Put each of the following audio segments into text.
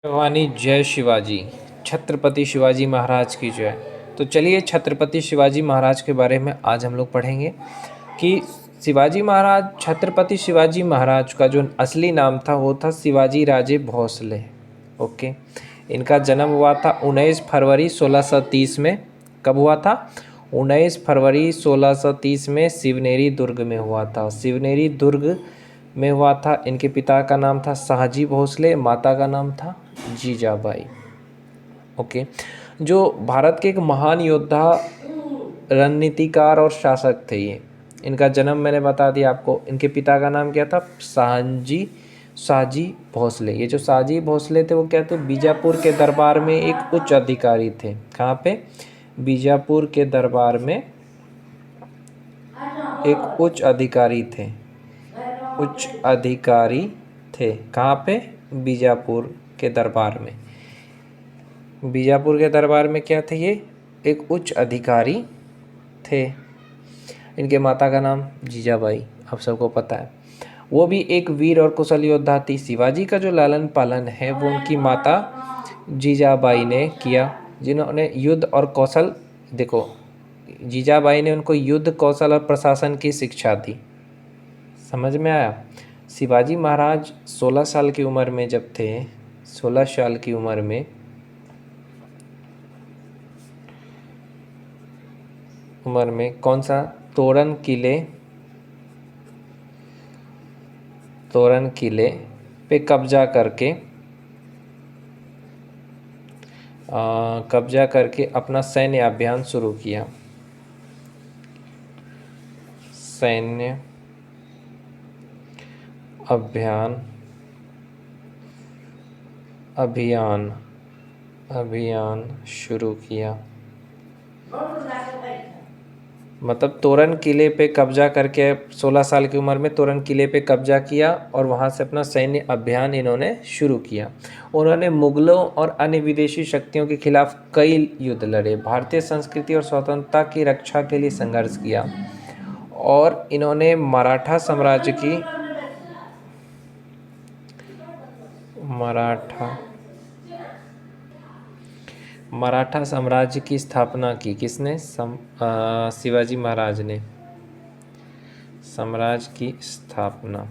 भवानी जय शिवाजी। छत्रपति शिवाजी महाराज की जय। तो चलिए छत्रपति शिवाजी महाराज के बारे में आज हम लोग पढ़ेंगे कि छत्रपति शिवाजी महाराज का जो असली नाम था वो था शिवाजी राजे भोसले। ओके। इनका जन्म हुआ था 19 फरवरी 1630 में। कब हुआ था? 19 फरवरी 1630 में शिवनेरी दुर्ग में हुआ था। शिवनेरी दुर्ग में हुआ था। इनके पिता का नाम था शाहजी भोसले, माता का नाम था जीजाबाई। ओके। जो भारत के एक महान योद्धा, रणनीतिकार और शासक थे ये। इनका जन्म मैंने बता दिया आपको। इनके पिता का नाम क्या था? शाहजी भोसले। ये जो शाहजी भोसले थे वो क्या थे? बीजापुर के दरबार में एक उच्च अधिकारी थे। कहाँ पे? बीजापुर के दरबार में एक उच्च अधिकारी थे। उच्च अधिकारी थे कहाँ पे? बीजापुर के दरबार में। बीजापुर के दरबार में क्या थे ये? एक उच्च अधिकारी थे। इनके माता का नाम जीजाबाई, आप सबको पता है। वो भी एक वीर और कुशल योद्धा थी। शिवाजी का जो लालन पालन है वो उनकी माता जीजाबाई ने किया, जिन्होंने युद्ध और कौशल, देखो जीजाबाई ने उनको युद्ध, कौशल और प्रशासन की शिक्षा दी। समझ में आया? शिवाजी महाराज 16 साल की उम्र में जब थे, 16 साल की उम्र में कौन सा? तोरण किले पे कब्जा करके अपना सैन्य अभियान शुरू किया। सैन्य अभियान शुरू किया। मतलब तोरण किले पे कब्जा करके 16 साल की उम्र में तोरण किले पे कब्जा किया और वहाँ से अपना सैन्य अभियान इन्होंने शुरू किया। उन्होंने मुगलों और अन्य विदेशी शक्तियों के खिलाफ कई युद्ध लड़े, भारतीय संस्कृति और स्वतंत्रता की रक्षा के लिए संघर्ष किया और इन्होंने मराठा साम्राज्य की स्थापना की। किसने? शिवाजी महाराज ने साम्राज्य की स्थापना।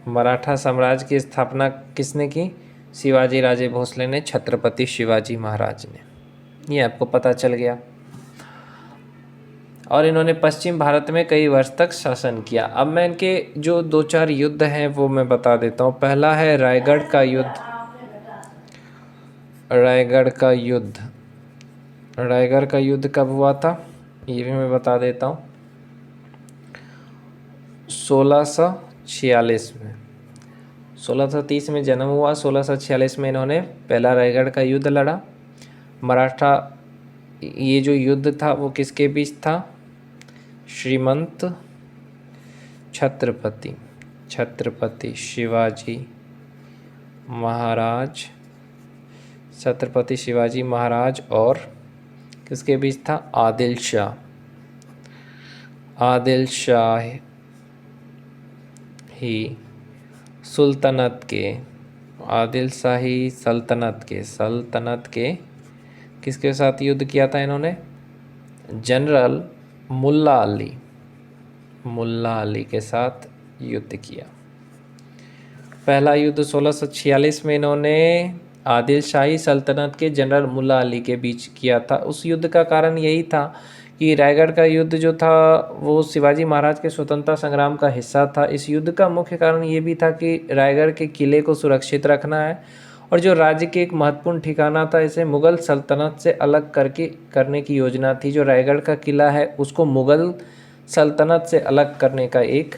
मराठा साम्राज्य की स्थापना किसने की? शिवाजी राजे भोसले ने, छत्रपति शिवाजी महाराज ने। ये आपको पता चल गया। और इन्होंने पश्चिम भारत में कई वर्ष तक शासन किया। अब मैं इनके जो 2-4 युद्ध हैं वो मैं बता देता हूँ। पहला है रायगढ़ का युद्ध। रायगढ़ का युद्ध कब हुआ था ये भी मैं बता देता हूँ। 1646 में। 1630 में जन्म हुआ, 1646 में इन्होंने पहला रायगढ़ का युद्ध लड़ा। मराठा, ये जो युद्ध था वो किसके बीच था? श्रीमंत छत्रपति शिवाजी महाराज और किसके बीच था? आदिल शाही सल्तनत के किसके साथ युद्ध किया था इन्होंने? जनरल मुल्ला अली के साथ युद्ध किया। पहला युद्ध 1646 में इन्होंने आदिल शाही सल्तनत के जनरल मुल्ला अली के बीच किया था। उस युद्ध का कारण यही था कि रायगढ़ का युद्ध जो था वो शिवाजी महाराज के स्वतंत्रता संग्राम का हिस्सा था। इस युद्ध का मुख्य कारण ये भी था कि रायगढ़ के किले को सुरक्षित रखना है और जो राज्य के एक महत्वपूर्ण ठिकाना था इसे मुग़ल सल्तनत से अलग करने की योजना थी। जो रायगढ़ का किला है उसको मुग़ल सल्तनत से अलग करने का एक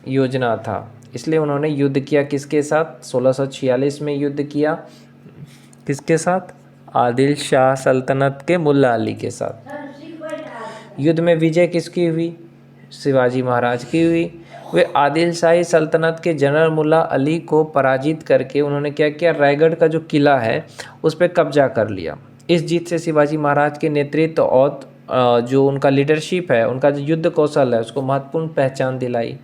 योजना था, इसलिए उन्होंने युद्ध किया। किसके साथ? 1646 में युद्ध किया। किसके साथ? आदिल शाह सल्तनत के मुल्ला अली के साथ। युद्ध में विजय किसकी हुई? शिवाजी महाराज की हुई। वे आदिल शाही सल्तनत के जनरल मुल्ला अली को पराजित करके उन्होंने क्या किया? रायगढ़ का जो किला है उस पर कब्जा कर लिया। इस जीत से शिवाजी महाराज के नेतृत्व और जो उनका लीडरशिप है, उनका जो युद्ध कौशल है उसको महत्वपूर्ण पहचान दिलाई।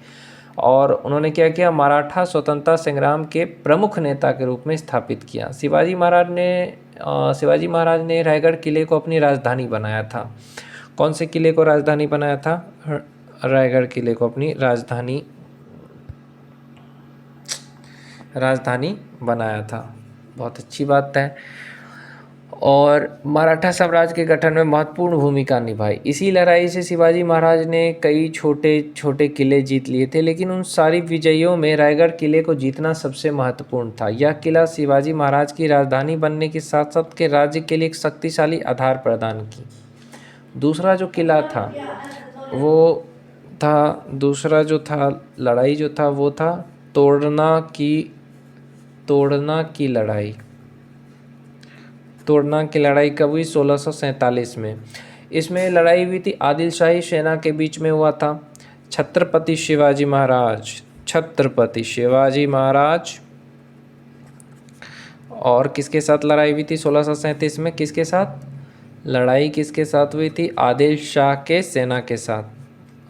और उन्होंने क्या किया, मराठा स्वतंत्रता संग्राम के प्रमुख नेता के रूप में स्थापित किया। शिवाजी महाराज ने रायगढ़ किले को अपनी राजधानी बनाया था। कौन से किले को राजधानी बनाया था? रायगढ़ किले को अपनी राजधानी बनाया था। बहुत अच्छी बात है। और मराठा साम्राज्य के गठन में महत्वपूर्ण भूमिका निभाई। इसी लड़ाई से शिवाजी महाराज ने कई छोटे छोटे किले जीत लिए थे, लेकिन उन सारी विजयों में रायगढ़ किले को जीतना सबसे महत्वपूर्ण था। यह किला शिवाजी महाराज की राजधानी बनने के साथ साथ के राज्य के लिए एक शक्तिशाली आधार प्रदान की। दूसरा जो किला था वो था, दूसरा जो था लड़ाई जो था वो था तोड़ना की लड़ाई। तोड़ना की लड़ाई कब हुई? 1647 में। इसमें लड़ाई हुई थी आदिल शाही सेना के बीच में हुआ था। छत्रपति शिवाजी महाराज और किसके साथ लड़ाई हुई थी 1637 में? किसके साथ लड़ाई किसके साथ हुई थी? आदिल शाही सेना के साथ।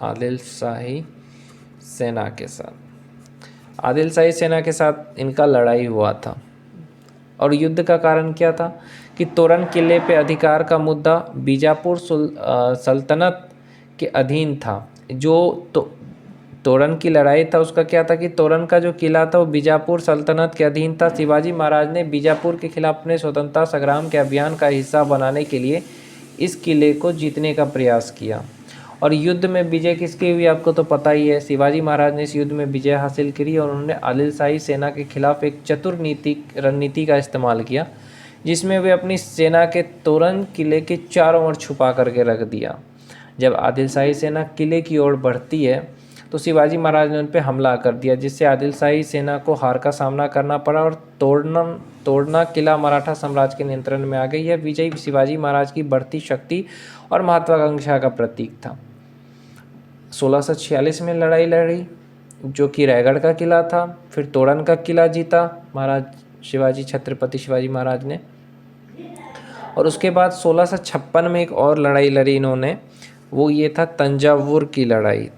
आदिल शाही सेना के साथ इनका लड़ाई हुआ था। और युद्ध का कारण क्या था कि तोरण किले पे अधिकार का मुद्दा बीजापुर सल्तनत के अधीन था। जो तोरण की लड़ाई था उसका क्या था कि तोरण का जो किला था वो बीजापुर सल्तनत के अधीन था। शिवाजी महाराज ने बीजापुर के खिलाफ अपने स्वतंत्रता संग्राम के अभियान का हिस्सा बनाने के लिए इस किले को जीतने का प्रयास किया। और युद्ध में विजय किसकी हुई आपको तो पता ही है। शिवाजी महाराज ने इस युद्ध में विजय हासिल करी और उन्होंने आदिल शाही सेना के खिलाफ एक चतुर रणनीति का इस्तेमाल किया, जिसमें वे अपनी सेना के तोरण किले के चारों ओर छुपा करके रख दिया। जब आदिल शाही सेना किले की ओर बढ़ती है तो शिवाजी महाराज ने उन पर हमला कर दिया, जिससे आदिल शाही सेना को हार का सामना करना पड़ा और तोड़ना किला मराठा साम्राज्य के नियंत्रण में आ गई। यह विजय शिवाजी महाराज की बढ़ती शक्ति और महत्वाकांक्षा का प्रतीक था। 1646 में लड़ाई लड़ी जो कि रायगढ़ का किला था। फिर तोरण का किला जीता छत्रपति शिवाजी महाराज ने। और उसके बाद 1656 में एक और लड़ाई लड़ी इन्होंने, वो ये था तंजावुर की लड़ाई।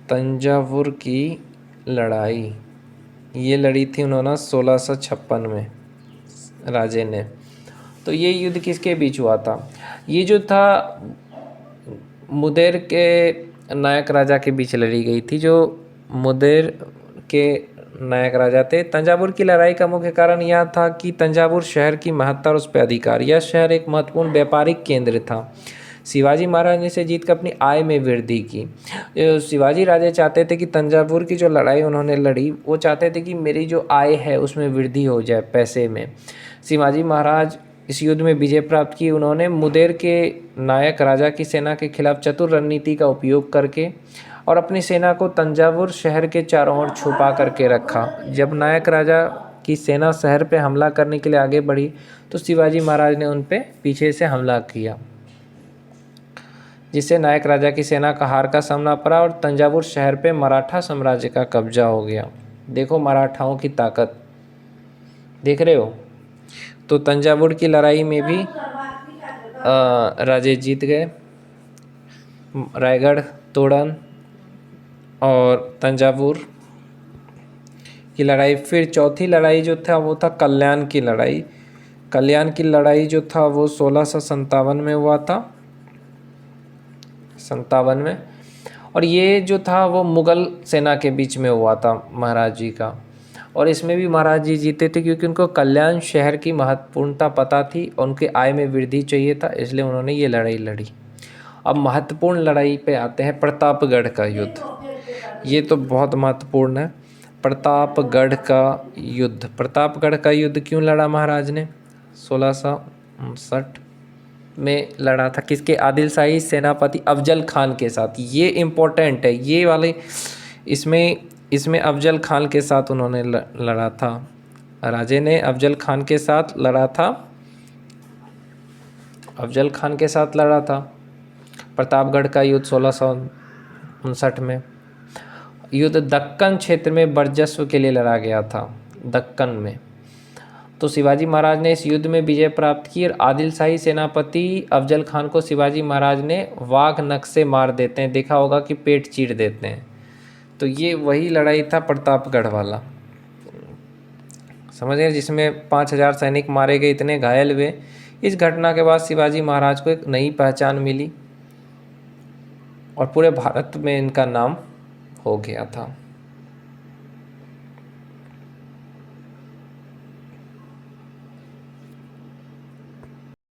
तंजावुर की लड़ाई ये लड़ी थी उन्होंने 1656 में राजे ने। तो ये युद्ध किसके बीच हुआ था? ये जो था मुदेर के नायक राजा के बीच लड़ी गई थी, जो मुदेर के नायक राजा थे। तंजावुर की लड़ाई का मुख्य कारण यह था कि तंजावुर शहर की महत्ता और उस पर अधिकार। यह शहर एक महत्वपूर्ण व्यापारिक केंद्र था। शिवाजी महाराज ने इसे जीतकर अपनी आय में वृद्धि की। शिवाजी राजे चाहते थे कि तंजावुर की जो लड़ाई उन्होंने लड़ी वो चाहते थे कि मेरी जो आय है उसमें वृद्धि हो जाए पैसे में। शिवाजी महाराज इस युद्ध में विजय प्राप्त की। उन्होंने मुदेर के नायक राजा की सेना के खिलाफ चतुर रणनीति का उपयोग करके और अपनी सेना को तंजावुर शहर के चारों ओर छुपा करके रखा। जब नायक राजा की सेना शहर पे हमला करने के लिए आगे बढ़ी तो शिवाजी महाराज ने उन पे पीछे से हमला किया, जिससे नायक राजा की सेना का हार का सामना पड़ा और तंजावुर शहर पे मराठा साम्राज्य का कब्जा हो गया। देखो मराठाओं की ताकत देख रहे हो। तो तंजावुर की लड़ाई में भी राजे जीत गए। रायगढ़, तोड़न और तंजावुर की लड़ाई। फिर चौथी लड़ाई जो था वो था कल्याण की लड़ाई। कल्याण की लड़ाई जो था वो 1657 में हुआ था, 57 में। और ये जो था वो मुग़ल सेना के बीच में हुआ था महाराज जी का। और इसमें भी महाराज जी जीते थे क्योंकि उनको कल्याण शहर की महत्वपूर्णता पता थी और उनके आय में वृद्धि चाहिए था, इसलिए उन्होंने ये लड़ाई लड़ी। अब महत्वपूर्ण लड़ाई पे आते हैं, प्रतापगढ़ का युद्ध। ये तो बहुत महत्वपूर्ण है, प्रतापगढ़ का युद्ध। प्रतापगढ़ का युद्ध क्यों लड़ा महाराज ने? 1659 में लड़ा था। किसके? आदिल शाही सेनापति अफजल खान के साथ। ये इम्पोर्टेंट है ये वाले। इसमें अफजल खान के साथ उन्होंने लड़ा था। राजे ने अफजल खान के साथ लड़ा था। अफजल खान के साथ लड़ा था। प्रतापगढ़ का युद्ध 1659 में। युद्ध दक्कन क्षेत्र में वर्चस्व के लिए लड़ा गया था। दक्कन में तो शिवाजी महाराज ने इस युद्ध में विजय प्राप्त की और आदिल शाही सेनापति अफजल खान को शिवाजी महाराज ने वाघ नख से मार देते हैं। देखा होगा कि पेट चीर देते हैं। तो ये वही लड़ाई था प्रतापगढ़ वाला, समझ गए, जिसमें 5000 सैनिक मारे गए, इतने घायल हुए। इस घटना के बाद शिवाजी महाराज को एक नई पहचान मिली और पूरे भारत में इनका नाम हो गया था।